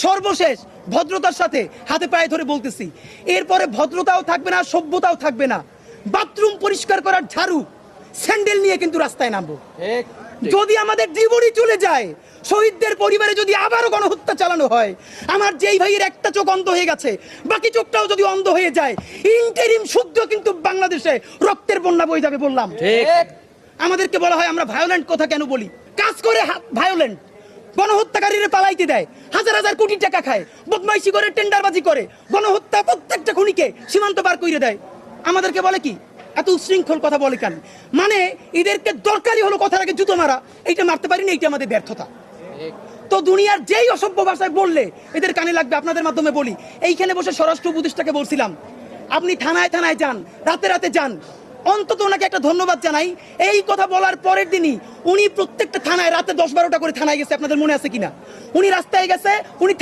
সর্বশেষ ভদ্রতার সাথে হাতে পায়ে ধরে বলতেছি, এরপরে ভদ্রতাও থাকবে না, সভ্যতাও থাকবে না। বাথরুম পরিষ্কার করার ঝাড়ু স্যান্ডেল নিয়ে কিন্তু রাস্তায় নামবো। যদি আমাদের জীবনই চলে যায়, শহীদদের পরিবারে যদি আবারও গণহত্যা চালানো হয়, আমার যেই ভাইয়ের একটা চোখ অন্ধ হয়ে গেছে বাকি চোখটাও যদি অন্ধ হয়ে যায়, ইন্টারিম শুদ্ধ কিন্তু বাংলাদেশে রক্তের বন্যা বয়ে যাবে। বললাম আমাদেরকে বলা হয় আমরা ভায়োলেন্ট কথা কেন বলি, কাজ করে ভায়োলেন্ট। গণহত্যাকারীরা পালাইতে দেয়, হাজার হাজার কোটি টাকা খায়, বদমাইশি করে, টেন্ডারবাজি করে, গণহত্যা প্রত্যেকটা খুনিকে সীমান্ত পার করে দেয়। আমাদেরকে বলে কি এত উশৃঙ্খল কথা বলে কেন? মানে এদেরকে দরকারি হলো কথার আগে জুতো মারা, এইটা মারতে পারিনি, এইটা আমাদের ব্যর্থতা। তো দুনিয়ার যেই অসভ্য ভাষায় বললে এদের কানে লাগবে। আপনাদের মাধ্যমে বলি, এইখানে বসে স্বরাষ্ট্র উপদেষ্টাকে বলছিলাম আপনি থানায় থানায় যান, রাতে রাতে যান, অন্তত ওনাকে একটা ধন্যবাদ জানাই। এই কথা বলার পরের দিনই উনি প্রত্যেকটা থানায় রাতে 10-12টা করে থানায় গেছে। আপনাদের মনে আছে কিনা? উনি রাস্তায় গেছে, উনি